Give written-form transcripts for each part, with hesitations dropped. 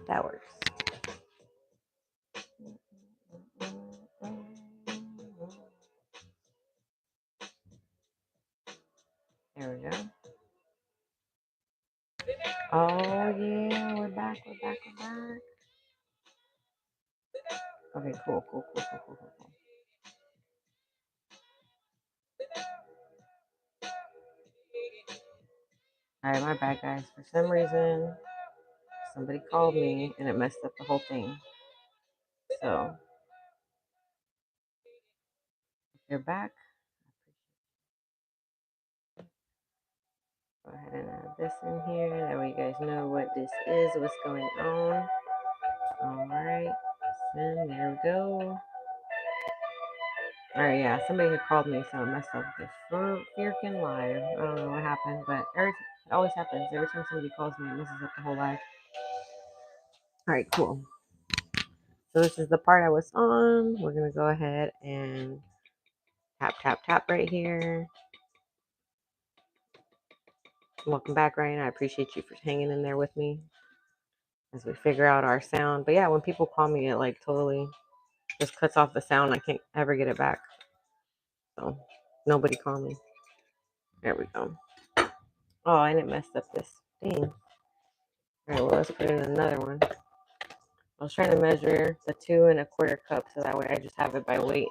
That works. There we go. Oh yeah, we're back. Okay, cool. Alright, my bad guys. For some reason, somebody called me and it messed up the whole thing. So, if you're back, go ahead and add this in here. That way you guys know what this is, what's going on. Alright, and there we go. Alright, yeah, somebody had called me, so it messed up this freaking live. I don't know what happened, but it always happens. Every time somebody calls me, it messes up the whole live. Alright, cool. So this is the part I was on. We're going to go ahead and tap right here. Welcome back, Ryan. I appreciate you for hanging in there with me as we figure out our sound. But yeah, when people call me, it like totally just cuts off the sound. I can't ever get it back. So nobody call me. There we go. Oh, and it messed up this thing. All right, well, let's put in another one. I was trying to measure the 2 1/4 cups so that way I just have it by weight.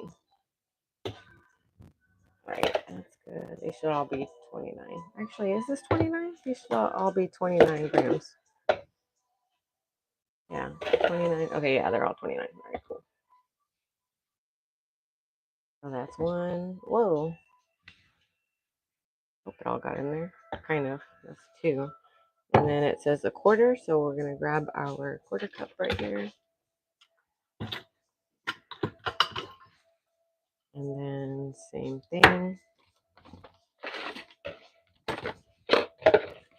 Right, that's good. They should all be 29. Actually, is this 29? These should all be 29 grams. Yeah, 29. Okay, yeah, they're all 29. All right, cool. So that's one. Whoa. Hope it all got in there. Kind of. That's 2. And then it says 1/4, so we're going to grab our 1/4 cup right here. And then same thing.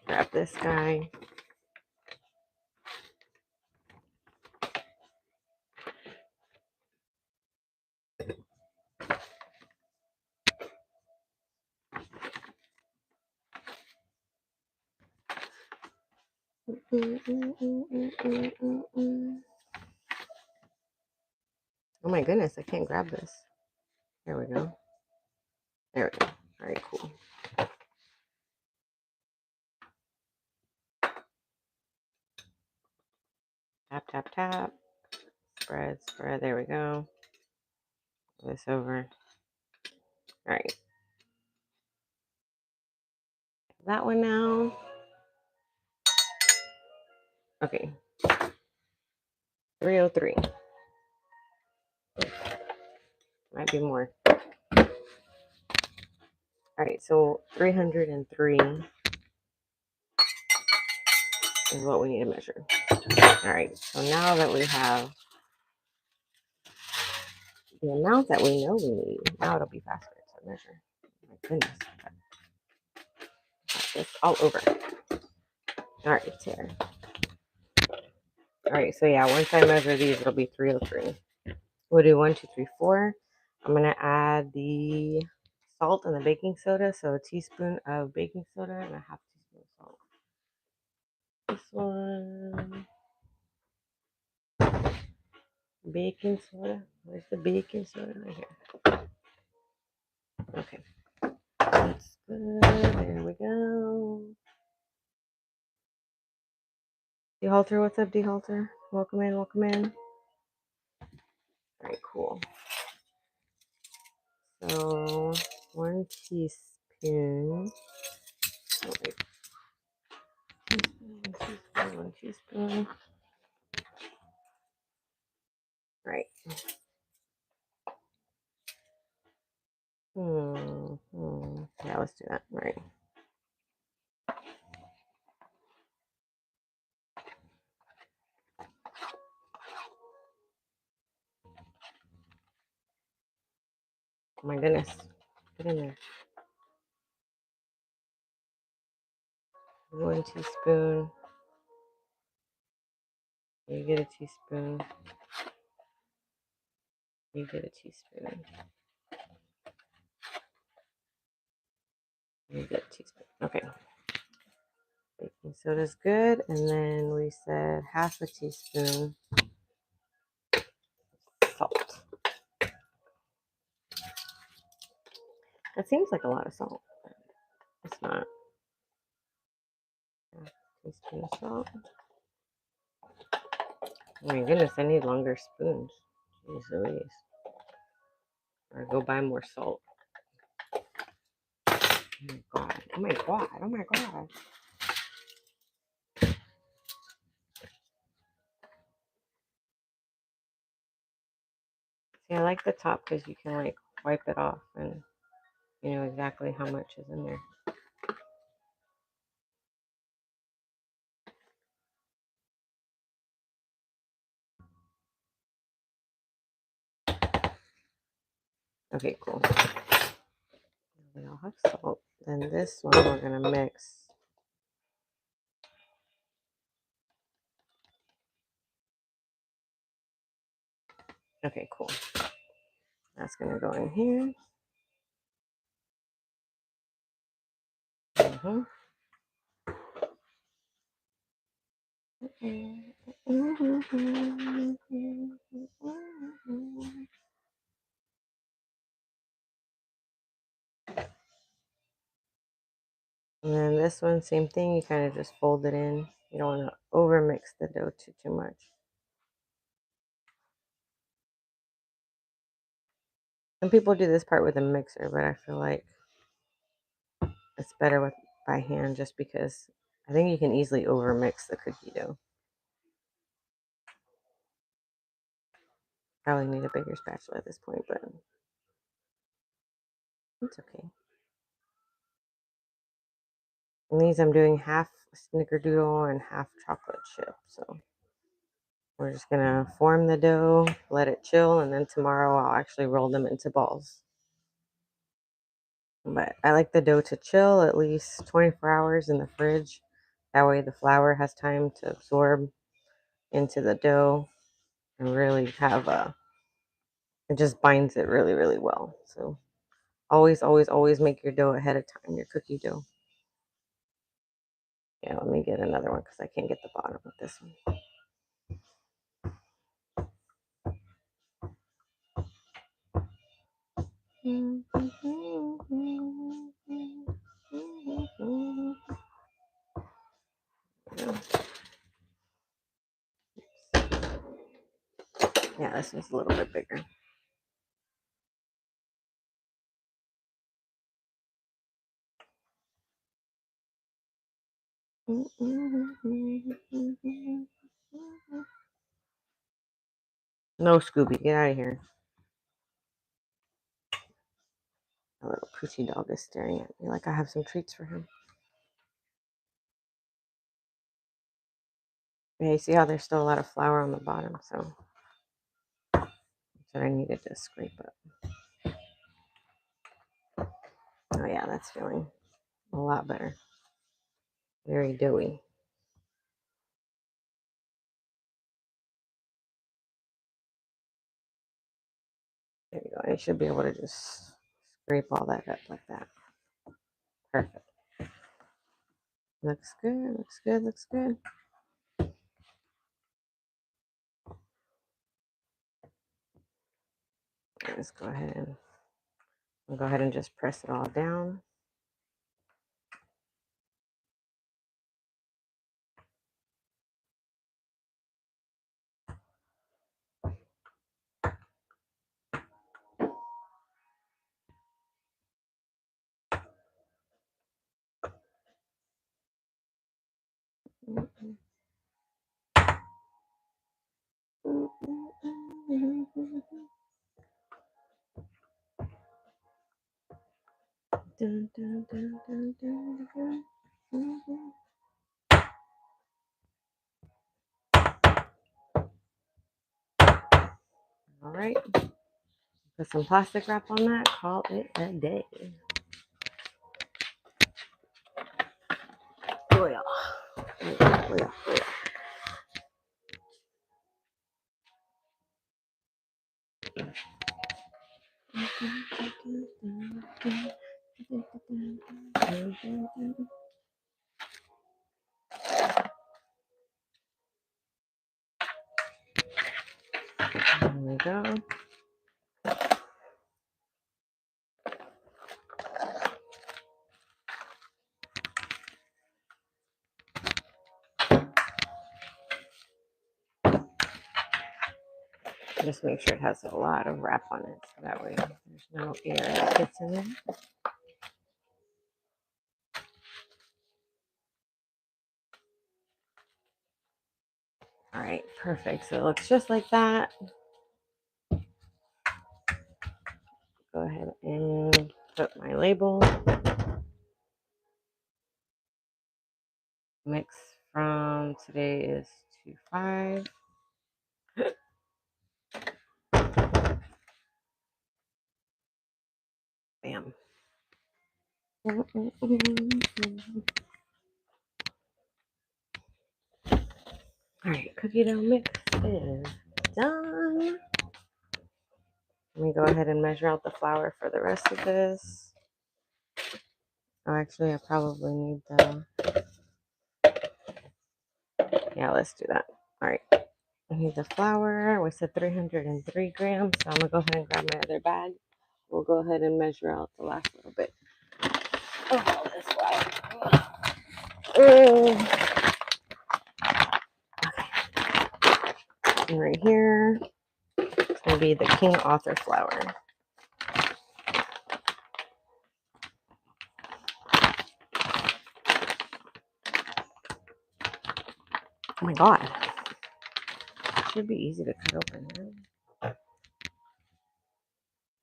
Grab this guy. Oh my goodness, I can't grab this. There we go. There we go. All right, cool. Tap. Spread. There we go. This over. All right. That one now. Okay. 303. Might be more. All right, so 303 is what we need to measure. All right, so now that we have the amount that we know we need, now it'll be faster to measure. Oh my goodness. Got this all over. All right, here. All right, so yeah, once I measure these, it'll be 303. We'll do 1, 2, 3, 4. I'm gonna add the salt and the baking soda. So a teaspoon of baking soda and a half teaspoon of salt. This one. Baking soda. Where's the baking soda? Right here. Okay. That's good. There we go. Dehalter, what's up, Dehalter? Welcome in. All right, cool. So 1 teaspoon. Oh, wait. 1 teaspoon. Right. Yeah, let's do that. Right. Oh my goodness. Get in there. 1 teaspoon. You get a teaspoon. You get a teaspoon. You get a teaspoon. Okay. Baking soda is good. And then we said half a teaspoon salt. That seems like a lot of salt. It's not. Half a teaspoon of salt. Oh my goodness, I need longer spoons. Jeez Louise. Or go buy more salt. Oh my god. Oh my god. Oh my god. See, I like the top because you can like wipe it off and you know exactly how much is in there. Okay, cool. We all have salt. Then this one we're gonna mix. Okay, cool. That's gonna go in here. Mm-hmm. And then this one, same thing. You kind of just fold it in. You don't want to over mix the dough too much. Some people do this part with a mixer, but I feel like it's better with by hand just because I think you can easily over mix the cookie dough. Probably need a bigger spatula at this point, but it's okay. And these I'm doing half snickerdoodle and half chocolate chip. So we're just gonna form the dough, let it chill, and then tomorrow I'll actually roll them into balls. But I like the dough to chill at least 24 hours in the fridge. That way the flour has time to absorb into the dough and really have it just binds it really, really well. So always, always, always make your dough ahead of time, your cookie dough. Yeah, let me get another one because I can't get the bottom of this one. Yeah, this one's a little bit bigger. No, Scooby, get out of here. A little Poochie dog is staring at me like I have some treats for him. Yeah, you see how there's still a lot of flour on the bottom, so that's what I needed to scrape up. Oh yeah, that's feeling a lot better. Very doughy. There you go. I should be able to just scrape all that up like that. Perfect. Looks good, looks good, looks good. Let's go ahead and just press it all down. Dun, dun, dun, dun, dun, dun, dun. All right. Put some plastic wrap on that. Call it a day. Oh yeah. Oh yeah. Oh yeah. Oh yeah. Just make sure it has a lot of wrap on it, so that way there's no air that gets in there. All right, perfect. So it looks just like that. Go ahead and put my label. Mix from today is 2-5. Bam. All right, cookie dough mix is done. Let me go ahead and measure out the flour for the rest of this. Oh, actually, I probably need the... Yeah, let's do that. All right. I need the flour. We said 303 grams, so I'm going to go ahead and grab my other bag. We'll go ahead and measure out the last little bit of all this flour. Okay. And right here, it's going to be the King Arthur flour. Oh my God. It should be easy to cut open.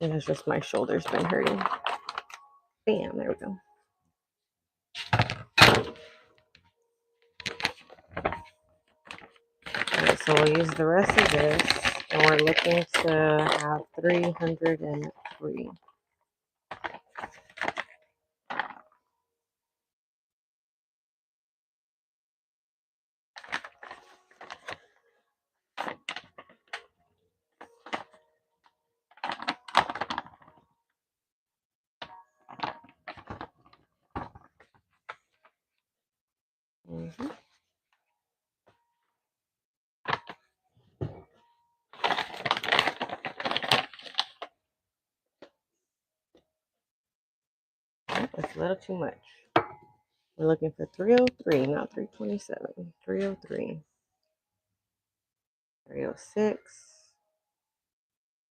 And it's just my shoulder's been hurting. Bam, there we go. Alright, so we'll use the rest of this, and we're looking to have 303. Mm-hmm. That's a little too much. We're looking for 303, not 327. 303. 306.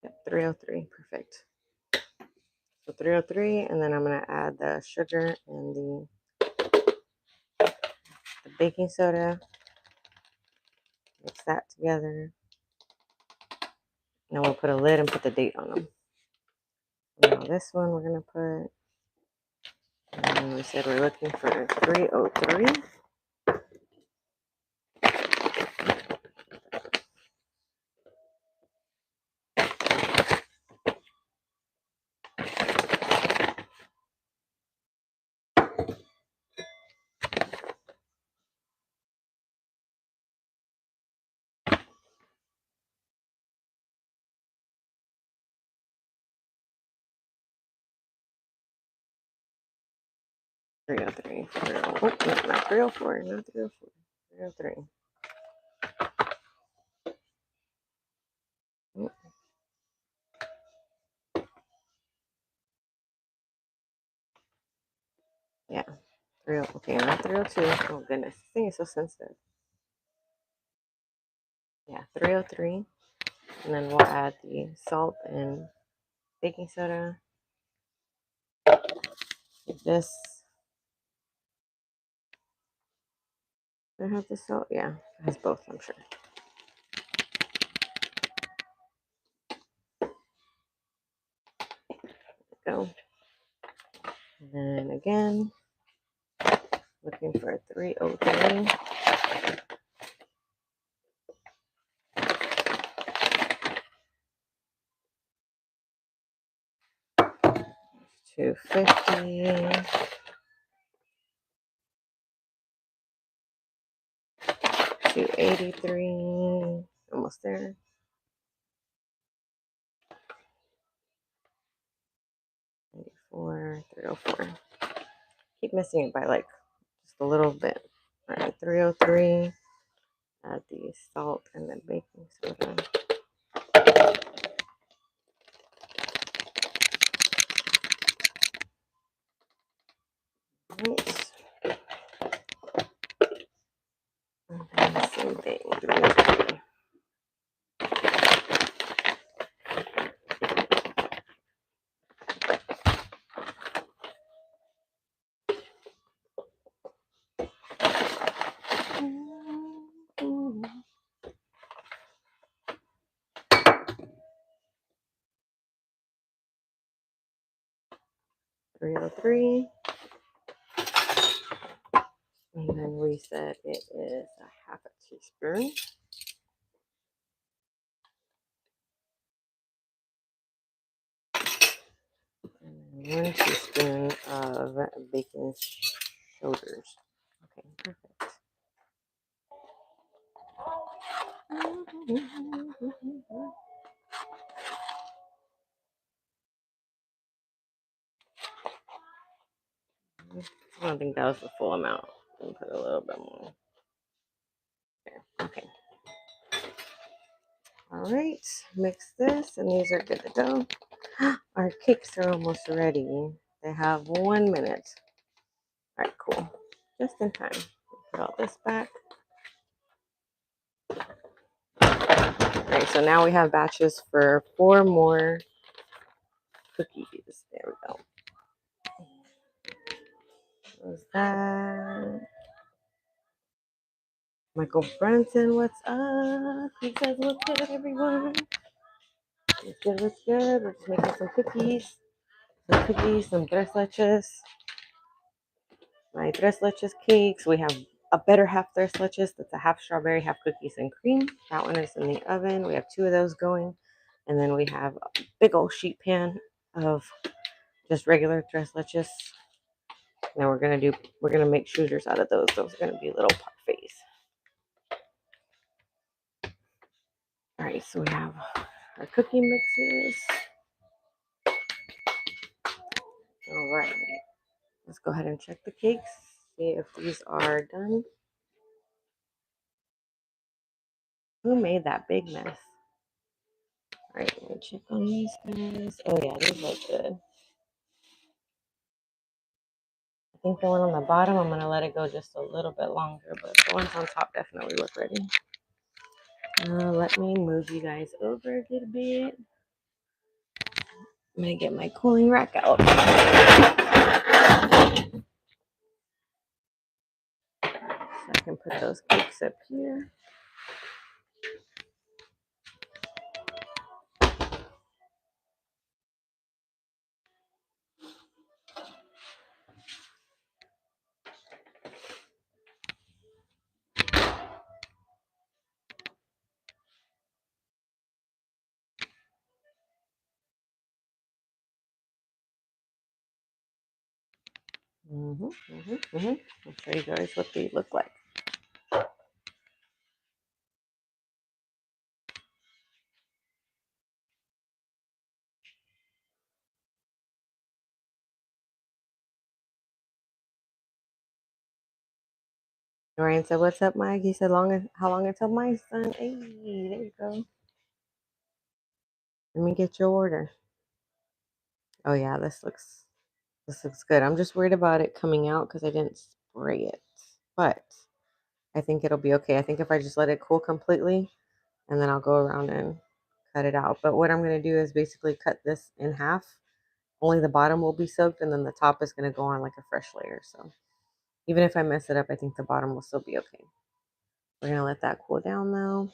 Yep, 303. Perfect. So 303, and then I'm going to add the sugar and the baking soda. Mix that together. And we'll put a lid and put the date on them. Now this one we're going to put, and we said we're looking for 303. Oh, not 304, not 304, 303. Oh. Yeah, 30, okay, not 302. Oh goodness, this thing is so sensitive. Yeah, 303, and then we'll add the salt and baking soda. This, does it have the salt? Yeah, it has both, I'm sure. Go. And then again, looking for 303. 250. 283. Almost there. 94, 304. Keep missing it by like just a little bit. All right, 303. Add the salt and the baking soda. Right. And then same thing, 303. 303. And then we said it is a half a teaspoon. And then 1 teaspoon of bacon shoulders. Okay, perfect. I don't think that was the full amount. I'll put a little bit more. There. Okay. All right, mix this, and these are good to go. Our cakes are almost ready. They have 1 minute. All right, cool. Just in time. Put all this back. All right, so now we have batches for 4 more cookies. There we go. What's that? Michael Brunson, what's up? He says, what's good, everyone? What's good, what's good? We're just making some cookies. Some tres leches. My tres leches cakes. We have a better half tres leches. That's a half strawberry, half cookies and cream. That one is in the oven. We have 2 of those going. And then we have a big old sheet pan of just regular tres leches. Now we're gonna make shooters out of those. Those are gonna be little parfaits. All right, so we have our cookie mixes. All right, let's go ahead and check the cakes. See if these are done. Who made that big mess? All right, let me check on these guys. Oh yeah, these look good. I think the one on the bottom, I'm gonna let it go just a little bit longer, but the ones on top definitely look ready. Let me move you guys over a little bit. I'm gonna get my cooling rack out. So I can put those cakes up here. I'll show you guys what they look like. Ryan said, "What's up, Mike?" He said, "How long until my son?" Hey, there you go. Let me get your order. Oh yeah, this looks good. I'm just worried about it coming out because I didn't spray it, but I think it'll be okay. I think if I just let it cool completely, and then I'll go around and cut it out. But what I'm gonna do is basically cut this in half. Only the bottom will be soaked, and then the top is gonna go on like a fresh layer. So even if I mess it up, I think the bottom will still be okay. We're gonna let that cool down though.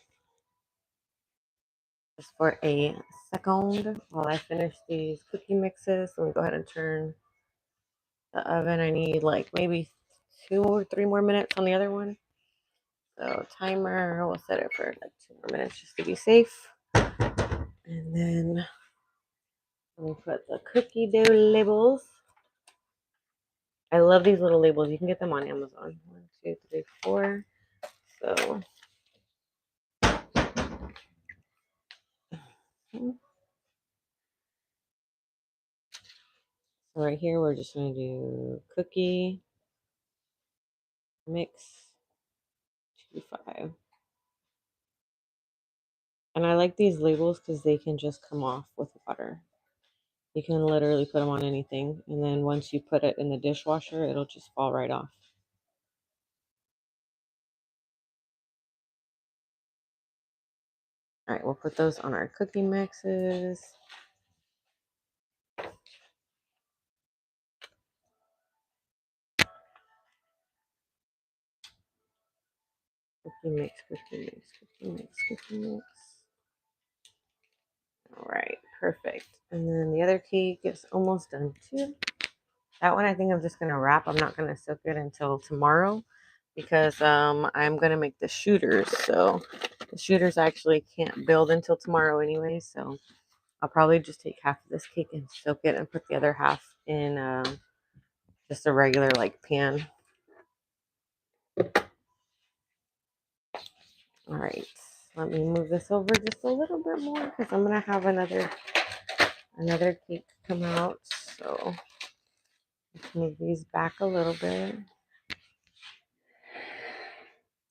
Just for a second while I finish these cookie mixes. Let me go ahead and turn the oven. I need like maybe 2 or 3 more minutes on the other one. So timer, we'll set it for like 2 more minutes just to be safe. And then let me put the cookie dough labels. I love these little labels. You can get them on Amazon. 1, 2, 3, 4. So right here, we're just going to do cookie mix 25. And I like these labels because they can just come off with water. You can literally put them on anything. And then once you put it in the dishwasher, it'll just fall right off. All right, we'll put those on our cookie mixes. Cookie mix, cookie mix, cookie mix, cookie mix. All right, perfect. And then the other cake is almost done too. That one I think I'm just gonna wrap. I'm not gonna soak it until tomorrow because I'm gonna make the shooters. So the shooters actually can't build until tomorrow anyway. So I'll probably just take half of this cake and soak it and put the other half in just a regular like pan. All right, let me move this over just a little bit more because I'm gonna have another cake come out. So let's move these back a little bit.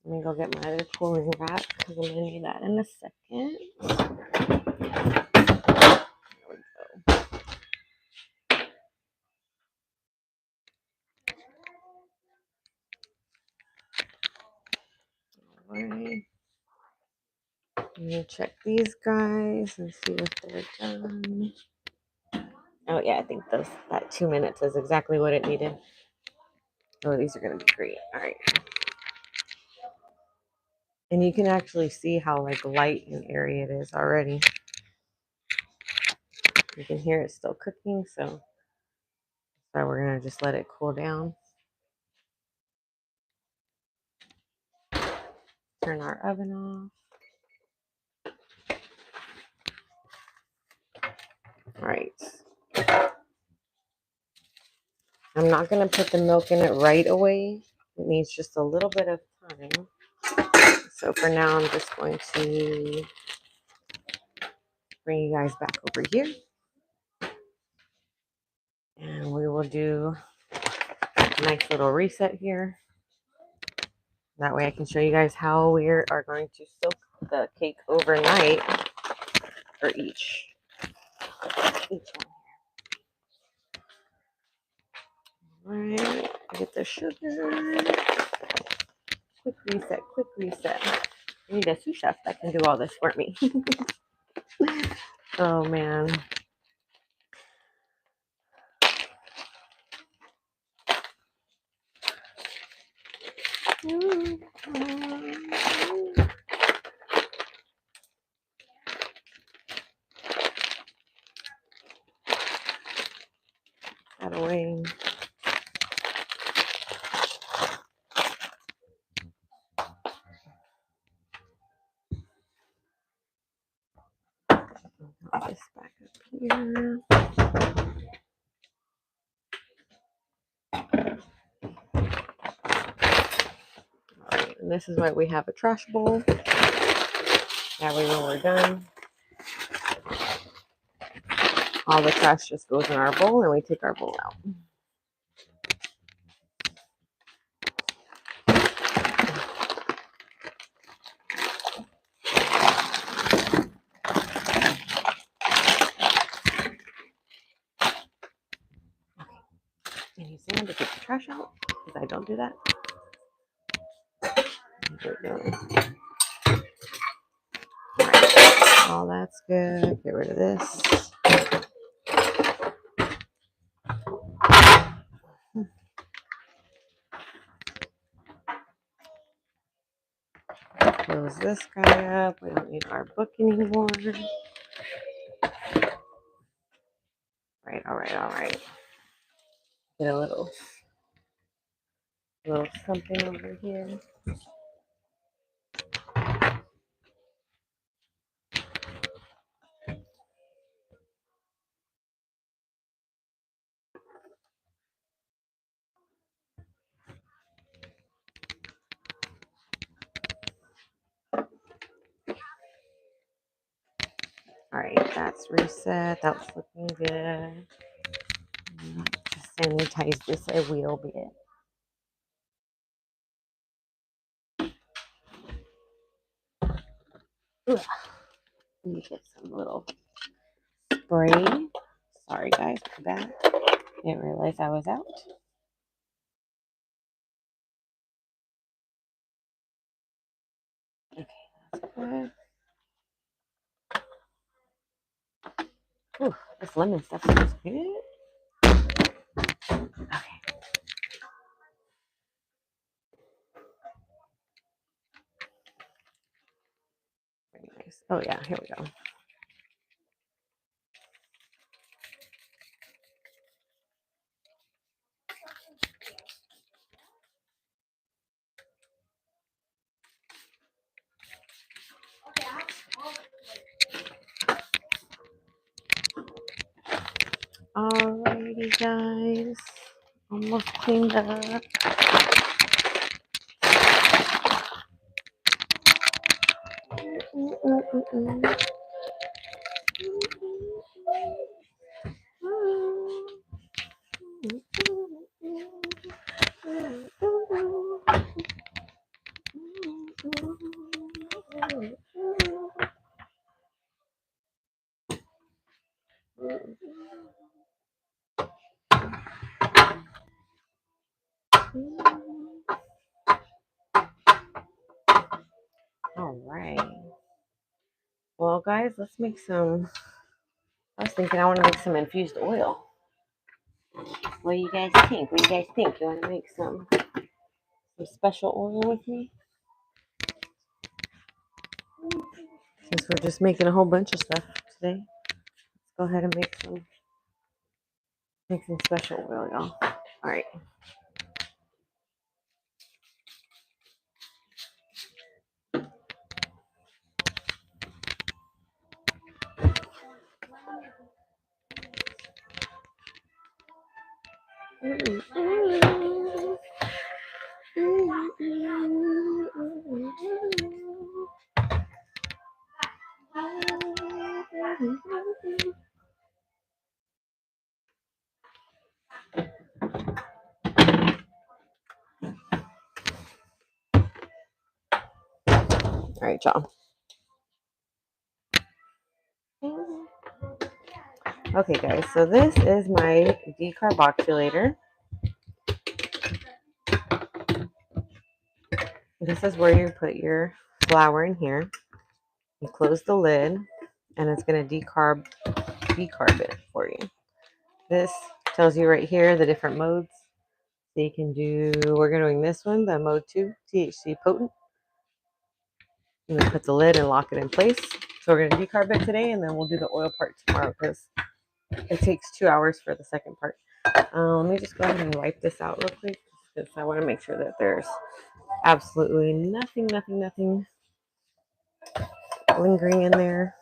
Let me go get my other cooling rack because I'm gonna need that in a second. There we go. All right. Let me check these guys and see if they're done. Oh yeah, I think that 2 minutes is exactly what it needed. Oh, these are gonna be great. All right. And you can actually see how like light and airy it is already. You can hear it still cooking, so we're gonna just let it cool down. Turn our oven off. All right. I'm not gonna put the milk in it right away. It needs just a little bit of time. So for now, I'm just going to bring you guys back over here. And we will do a nice little reset here. That way I can show you guys how we are going to soak the cake overnight for each one. All right, get the sugar. Quick reset, quick reset. I need a sous chef that can do all this for me. Oh man. Out of way. I'll just back up here. All right, and this is why we have a trash bowl. That way when we're done, all the trash just goes in our bowl and we take our bowl out. And you sand to take the trash out because I don't do that. There we go. All right, all that's good. Get rid of this. Close this guy up. We don't need our book anymore. All right. Get a little something over here. All right, that's reset. That's looking good. Just sanitize this a wee bit. Ugh. Let me get some little spray. Sorry guys for that. Didn't realize I was out. Okay, that's good. Ooh, this lemon stuff smells good. Okay. Very nice. Oh yeah, here we go. Alrighty, guys. Almost cleaned up. All right. Well, guys, let's make some. I was thinking I want to make some infused oil. What do you guys think? What do you guys think? You want to make some special oil with me? Since we're just making a whole bunch of stuff today, let's go ahead and make some special oil, y'all. All right. All right, y'all. Okay, guys, so this is my decarboxylator. This is where you put your flour in here. You close the lid, and it's going to decarb it for you. This tells you right here the different modes. So you can do, we're doing this one, the mode 2, THC potent. You can put the lid and lock it in place. So we're going to decarb it today, and then we'll do the oil part tomorrow because it takes 2 hours for the second part. Let me just go ahead and wipe this out real quick because I want to make sure that there's absolutely nothing lingering in there.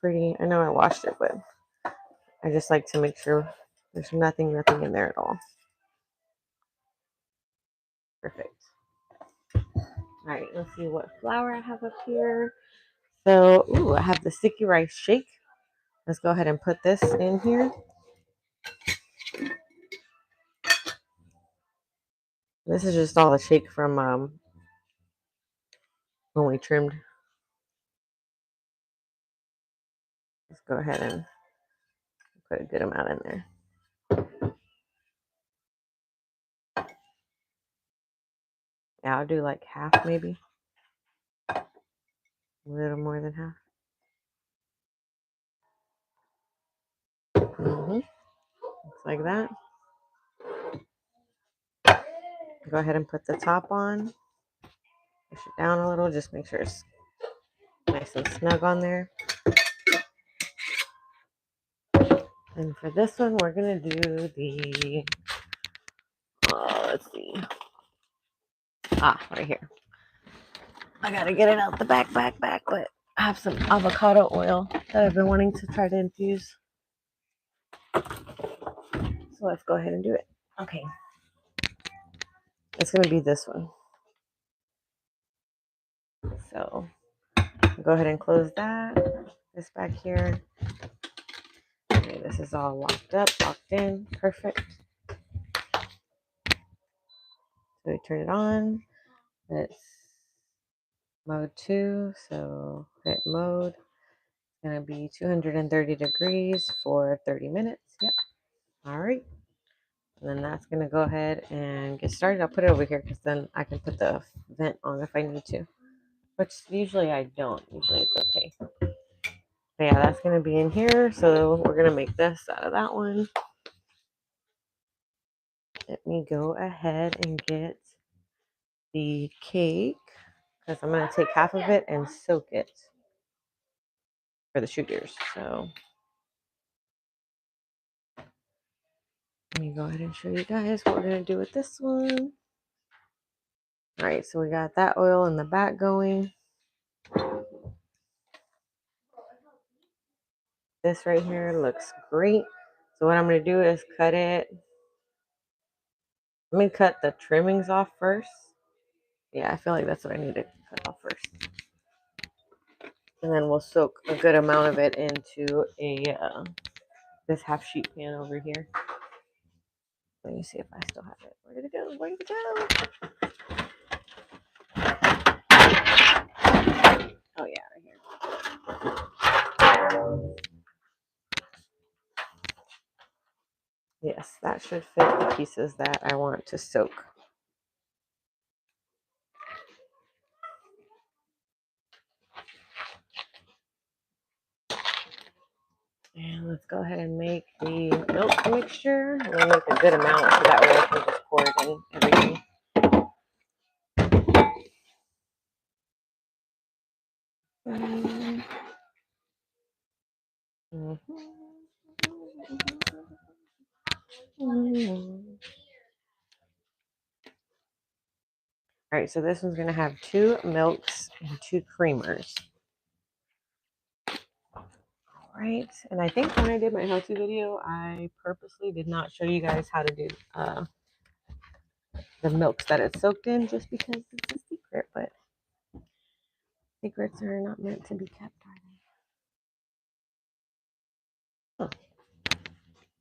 Pretty, I know I washed it, but I just like to make sure there's nothing in there at all. Perfect. All right, let's see what flour I have up here. So, I have the sticky rice shake. Let's go ahead and put this in here. This is just all the shake from when we trimmed. Let's go ahead and put a good amount in there. Yeah, I'll do like half maybe. A little more than half. Looks like that. Go ahead and put the top on. Push it down a little. Just make sure it's nice and snug on there. And for this one, we're going to do the, let's see. Right here. I got to get it out the back, but I have some avocado oil that I've been wanting to try to infuse. So let's go ahead and do it. Okay. It's going to be this one. So go ahead and close that. This back here. Okay, this is all locked up, locked in. Perfect. So we turn it on. It's mode 2. So hit mode. It's going to be 230 degrees for 30 minutes. Yep. All right. And then that's going to go ahead and get started. I'll put it over here because then I can put the vent on if I need to. Which usually I don't. Usually it's okay. But yeah, that's going to be in here. So we're going to make this out of that one. Let me go ahead and get the cake because I'm going to take half of it and soak it for the sugars. So let me go ahead and show you guys what we're going to do with this one. All right, so we got that oil in the back going. This right here looks great. So what I'm going to do is cut it. Let me cut the trimmings off first. Yeah, I feel like that's what I need to cut off first. And then we'll soak a good amount of it into a this half sheet pan over here. Let me see if I still have it. Where did it go? Where did it go? Oh yeah, right here. Yes, that should fit the pieces that I want to soak. And let's go ahead and make the milk mixture. I'm going to make a good amount so that way I can just pour it in everything. All right, so this one's going to have 2 milks and 2 creamers. All right, and I think when I did my how-to video, I purposely did not show you guys how to do the milks that it's soaked in, just because it's a secret, but secrets are not meant to be kept, are they? Huh.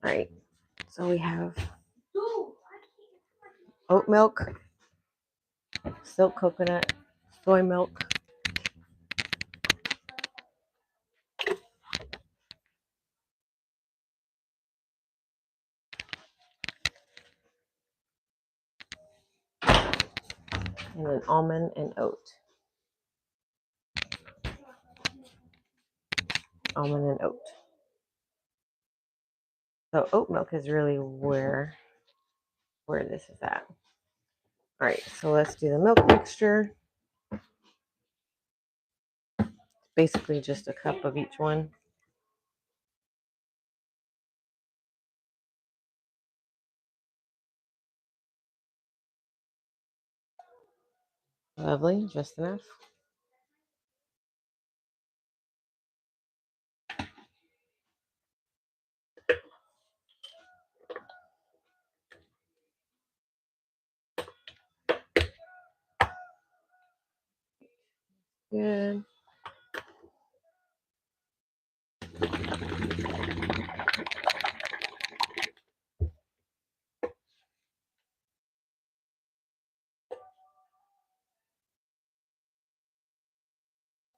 All right, so we have oat milk, silk coconut, soy milk, and then almond and oat. Almond and oat. So oat milk is really where this is at. All right, so let's do the milk mixture. Basically just a cup of each one. Lovely, just enough. Good.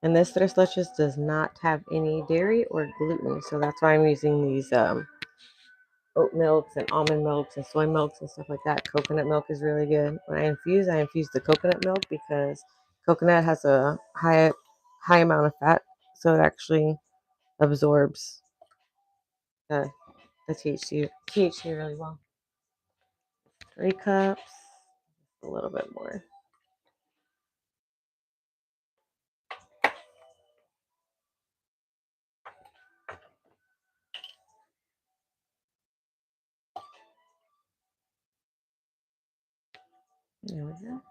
And this tres leches does not have any dairy or gluten, so that's why I'm using these oat milks and almond milks and soy milks and stuff like that. Coconut milk is really good. When I infuse the coconut milk because coconut has a high amount of fat, so it actually absorbs the THC really well. 3 cups, a little bit more. There we go.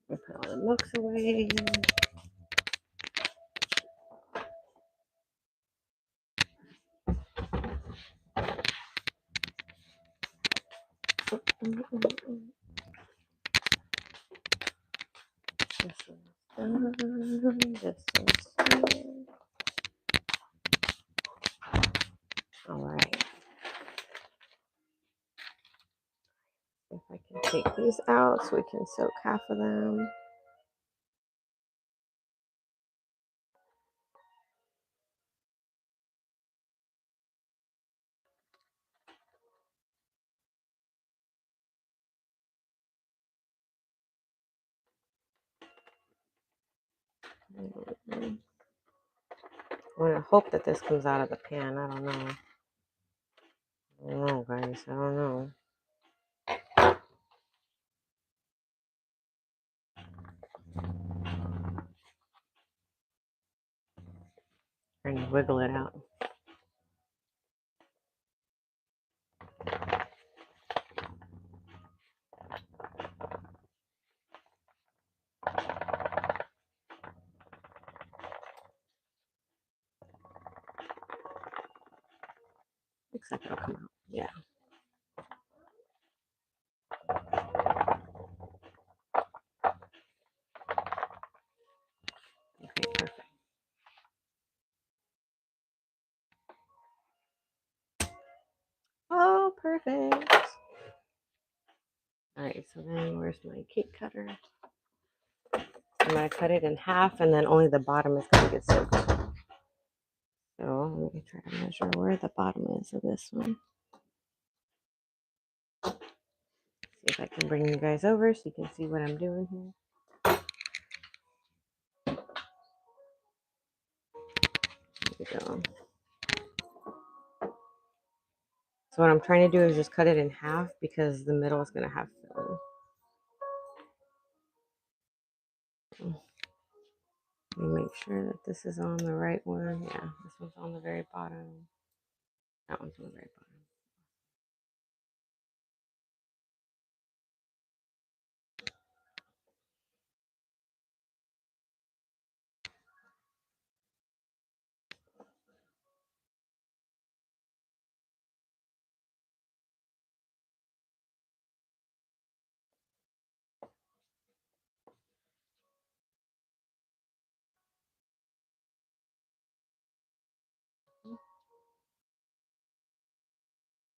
We put all the milks away. This one's done. This one's done. All right. If I can take these out so we can soak half of them. I'm gonna hope that this comes out of the pan. I don't know. I don't know, guys. I don't know. Trying to wiggle it out. Looks like it'll come out. Yeah. Okay, perfect. Oh, perfect. All right, so then where's my cake cutter? I'm gonna cut it in half, and then only the bottom is gonna get soaked. So let me try to measure where the bottom is of this one. See if I can bring you guys over so you can see what I'm doing here. There we go. So what I'm trying to do is just cut it in half because the middle is gonna have filling. Let me make sure that this is on the right one. Yeah, this one's on the very bottom. That one's on the very bottom.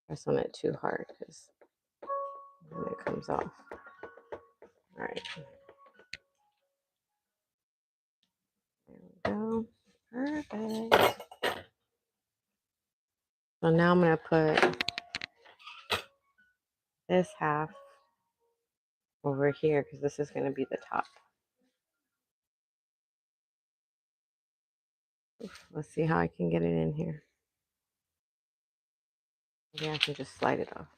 Press on it too hard because then it comes off. All right. There we go. Perfect. So now I'm going to put this half over here because this is going to be the top. Let's see how I can get it in here. Maybe I can just slide it off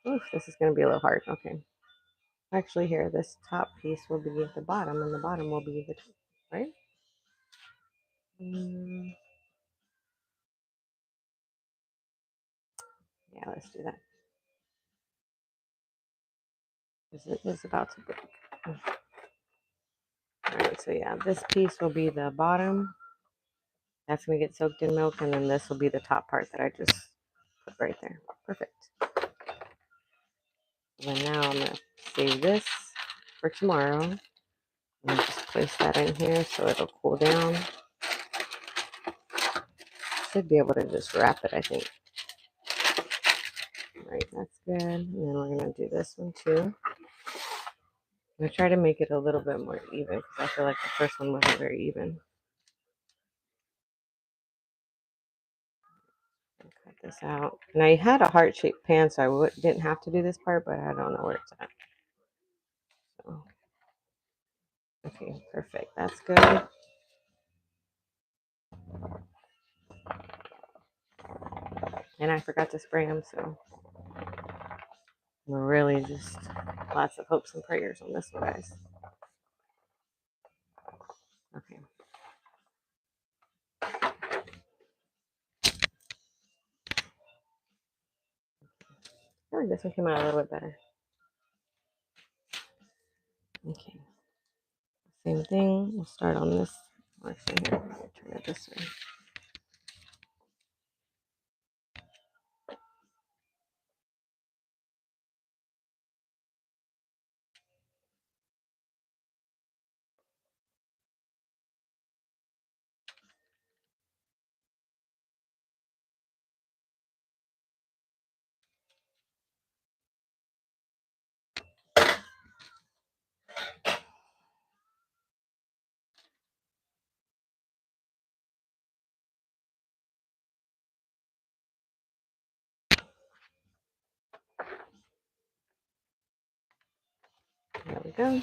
here. Oof, this is going to be a little hard. Okay. Actually, here, this top piece will be at the bottom, and the bottom will be the top, right? Yeah, let's do that. Because it is about to break. All right, so yeah, this piece will be the bottom. That's going to get soaked in milk, and then this will be the top part that I just put right there. Perfect. And now I'm going to save this for tomorrow. And just place that in here so it'll cool down. Should be able to just wrap it, I think. All right, that's good. And then we're going to do this one too. I'm going to try to make it a little bit more even because I feel like the first one wasn't very even. Cut this out. Now you had a heart-shaped pan, so I didn't have to do this part, but I don't know where it's at. So, okay, perfect. That's good. And I forgot to spray them, so we're really just lots of hopes and prayers on this one, guys. Okay. I feel like this one came out a little bit better. Okay. Same thing. We'll start on this. Actually, here, turn it this way. we go.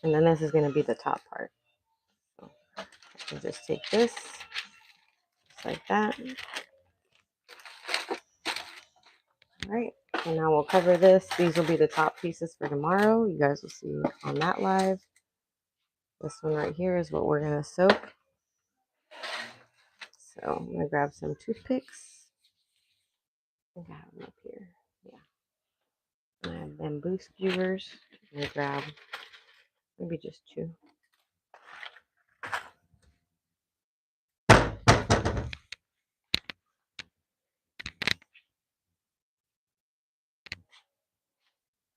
And then this is going to be the top part. So I can just take this, just like that. All right, so now we'll cover this. These will be the top pieces for tomorrow. You guys will see on that live. This one right here is what we're going to soak. So I'm going to grab some toothpicks. I think I have them up here. Yeah. And I have bamboo skewers. I'm going to grab maybe just 2.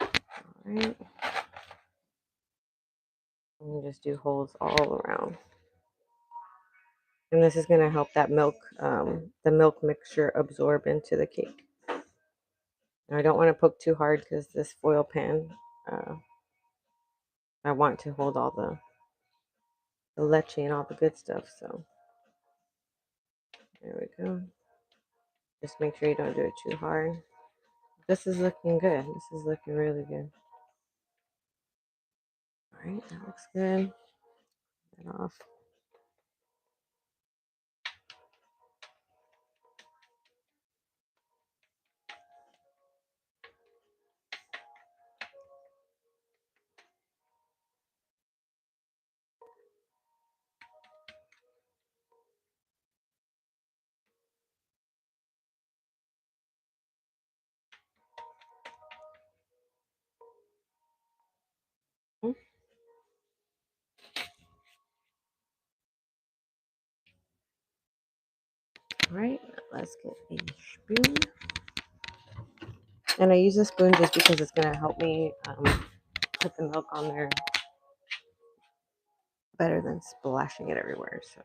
All right. And just do holes all around. And this is going to help that milk, the milk mixture absorb into the cake. Now, I don't want to poke too hard because this foil pan, I want to hold all the leche and all the good stuff. So there we go. Just make sure you don't do it too hard. This is looking good. This is looking really good. All right, that looks good. Get that off. All right, let's get a spoon. And I use a spoon just because it's going to help me put the milk on there better than splashing it everywhere. So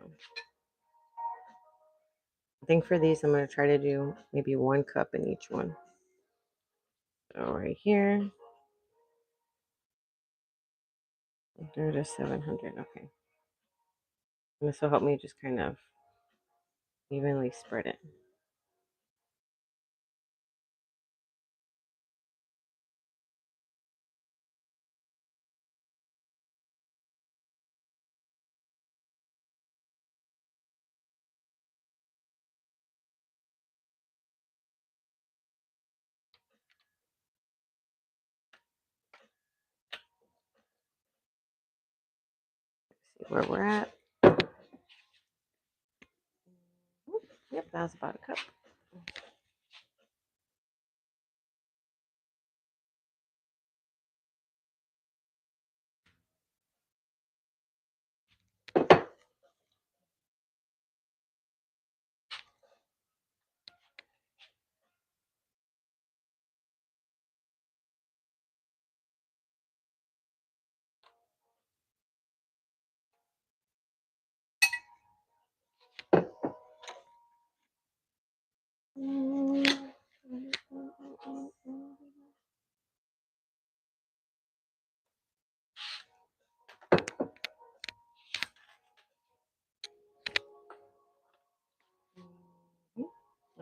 I think for these, I'm going to try to do maybe 1 cup in each one. So right here, there it is, 700. Okay. And this will help me just kind of evenly spread it. See where we're at. Yep, that's about a cup.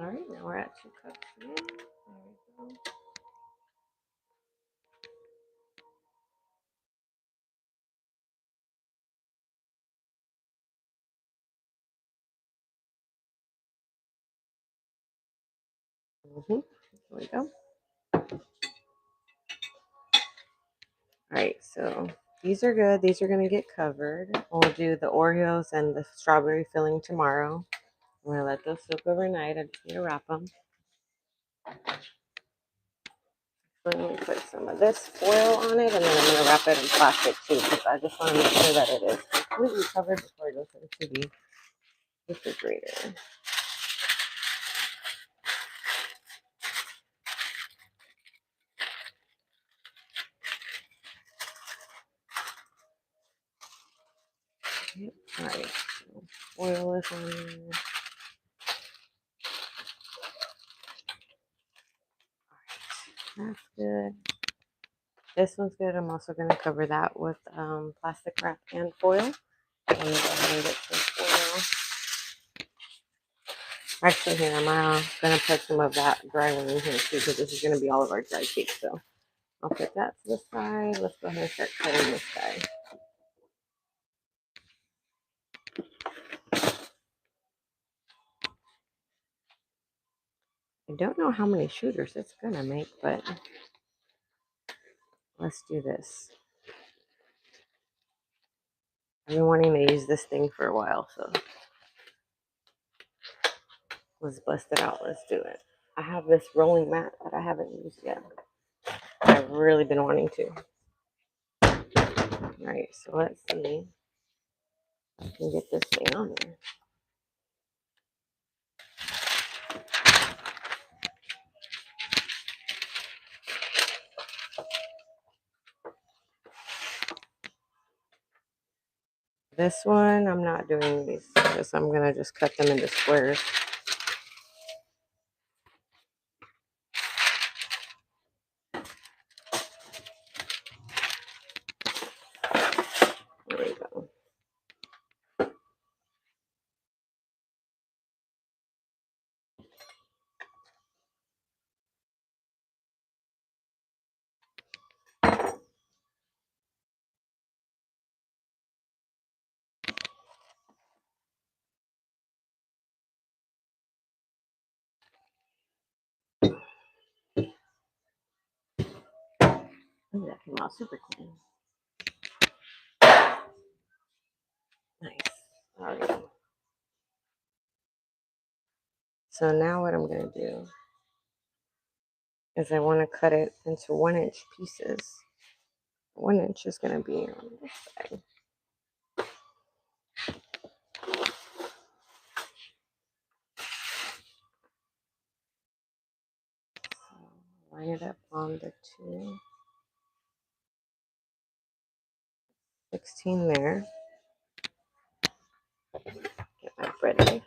All right, now we're at 2 cups again. There we go. There we go. All right, so these are good. These are going to get covered. We'll do the Oreos and the strawberry filling tomorrow. I'm going to let those soak overnight. I just need to wrap them. Let me put some of this foil on it, and then I'm going to wrap it in plastic too, because I just want to make sure that it is completely covered before it goes into the refrigerator. Yep. All right, so foil is on there. That's good. This one's good. I'm also going to cover that with plastic wrap and foil. I'm going to go ahead and get some foil. Actually, here, I'm going to put some of that dry one in here too, because this is going to be all of our dry cake. So I'll put that to the side. Let's go ahead and start cutting this guy. I don't know how many shooters it's gonna make, but let's do this. I've been wanting to use this thing for a while, so let's bust it out. Let's do it. I have this rolling mat that I haven't used yet. I've really been wanting to. All right, so let's see if I can get this thing on there. This one, I'm not doing these. I'm going to just cut them into squares. There we go. Ooh, that came out super clean. Nice. All right. So now what I'm going to do is I want to cut it into 1-inch pieces. 1 inch is going to be on this side. So line it up on the 2. 16 there. Get my bread knife.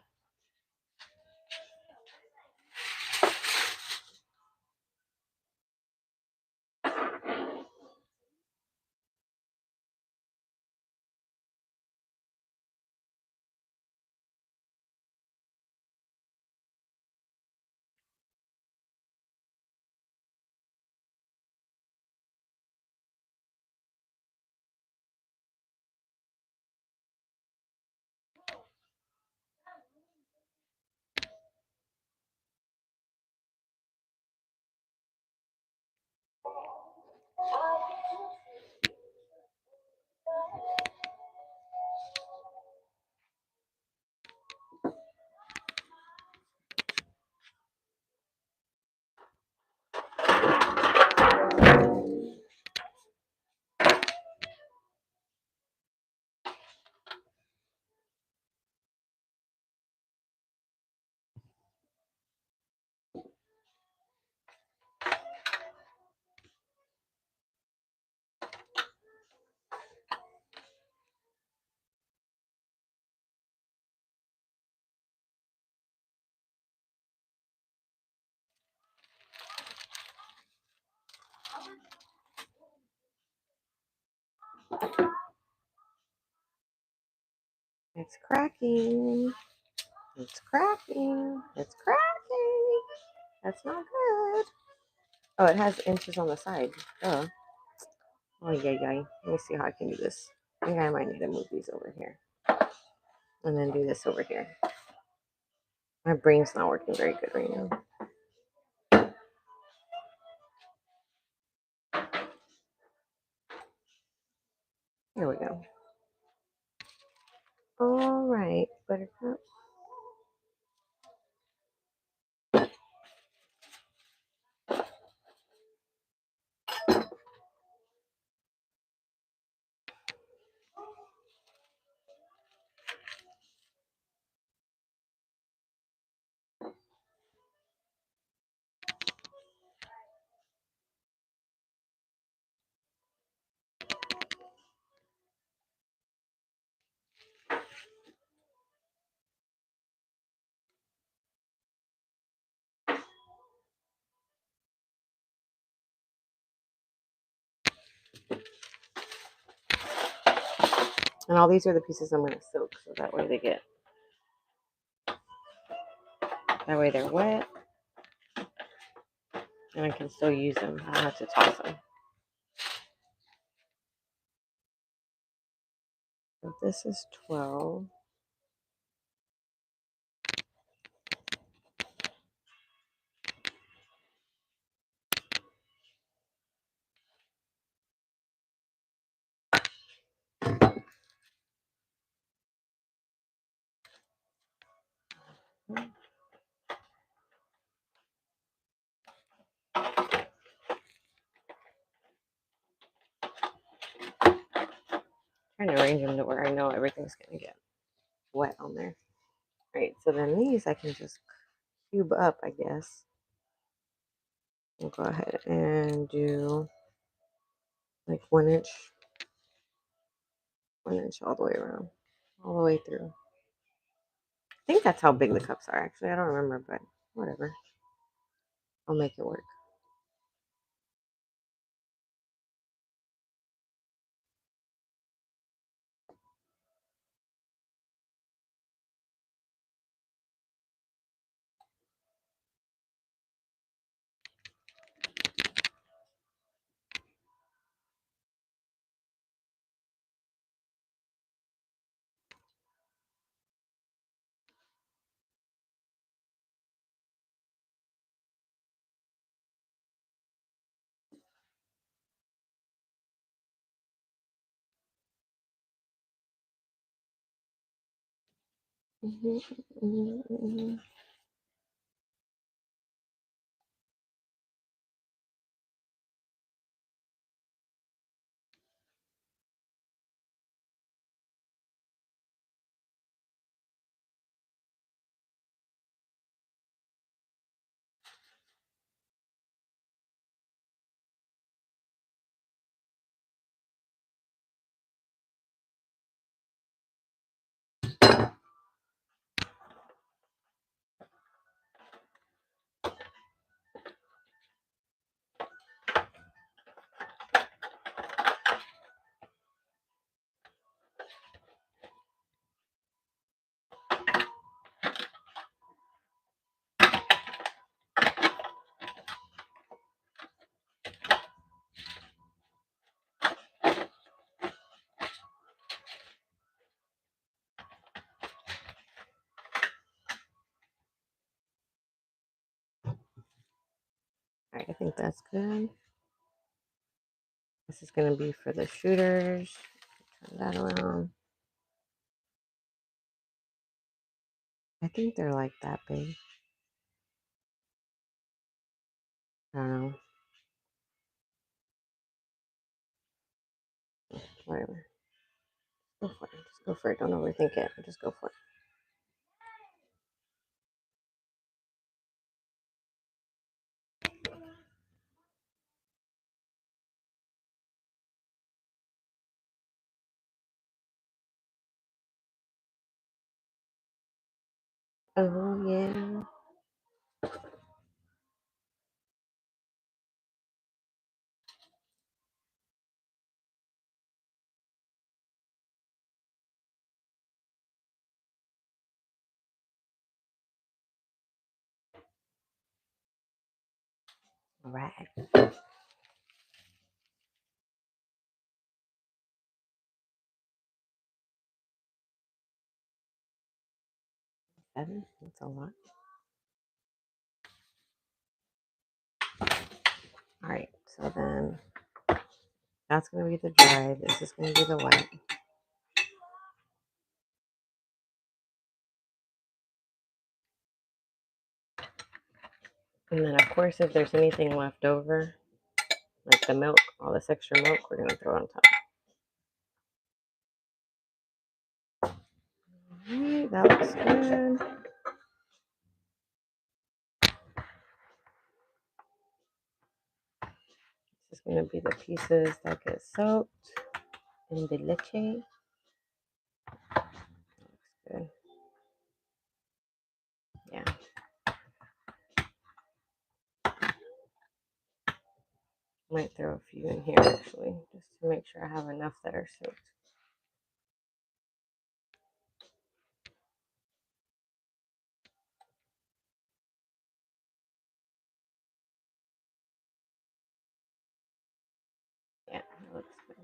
It's cracking. It's cracking. It's cracking. That's not good. Oh, it has inches on the side. Oh. Oh, yeah. Let me see how I can do this. I think I might need to move these over here. And then do this over here. My brain's not working very good right now. Here we go. All right, Buttercup. And all these are the pieces I'm going to soak, so that way they're wet, and I can still use them. I don't have to toss them. this is 12. Trying to arrange them to where I know everything's gonna get wet on there. All right, so then these I can just cube up, I guess. We'll go ahead and do like 1 inch all the way around, all the way through. I think that's how big the cups are, actually. I don't remember, but whatever. I'll make it work. All right, I think that's good. This is going to be for the shooters. Turn that around. I think they're like that big. I don't know. Whatever. Go for it. Just go for it. Don't overthink it. Just go for it. Oh, yeah. All right. 7. That's a lot. All right. So then that's going to be the dry. This is going to be the wet. And then, of course, if there's anything left over, like the milk, all this extra milk, we're going to throw on top. All right, that looks good. This is going to be the pieces that get soaked in the leche. Looks good. Yeah. Might throw a few in here, actually, just to make sure I have enough that are soaked. Yeah, that looks good.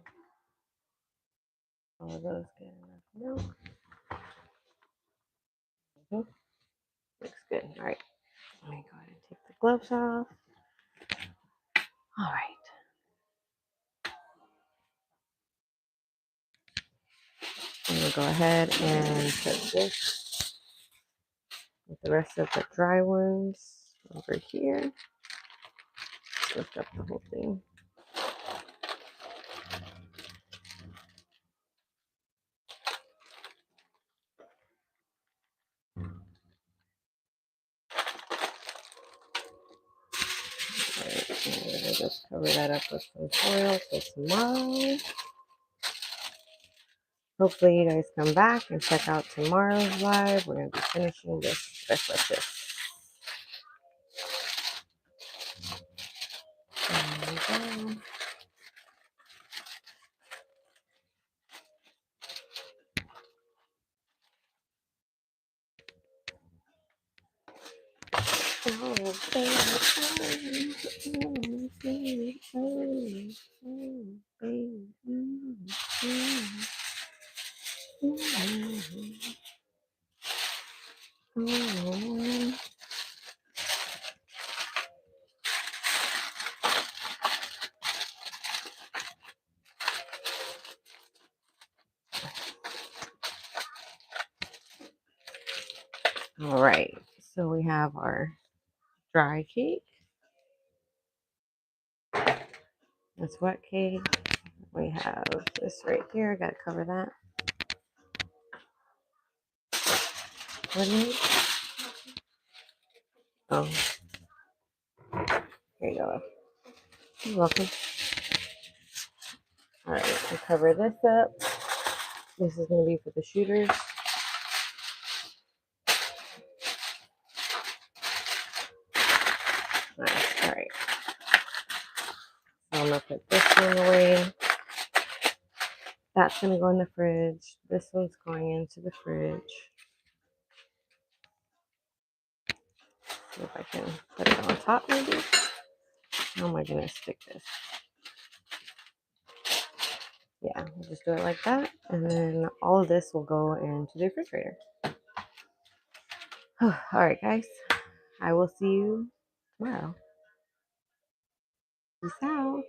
All of those good enough No. Mhm. Looks good. All right. Let me go ahead and take the gloves off. All right. I'm going to go ahead and put this with the rest of the dry ones over here. Lift up the whole thing. Alright, I'm going to just cover that up with some foil till tomorrow. Hopefully you guys come back and check out tomorrow's live. We're going to be finishing this specialist. There we go. All right, so we have our dry cake. That's wet cake. We have this right here. Got to cover that. What is it? Oh, here you go. You're welcome. All right, so cover this up. This is going to be for the shooters. Nice. All right. So I'm going to put this one away. That's going to go in the fridge. This one's going into the fridge. See if I can put it on top maybe. How am I going to stick this? Yeah, we'll just do it like that. And then all of this will go into the refrigerator. All right, guys. I will see you tomorrow. Peace out.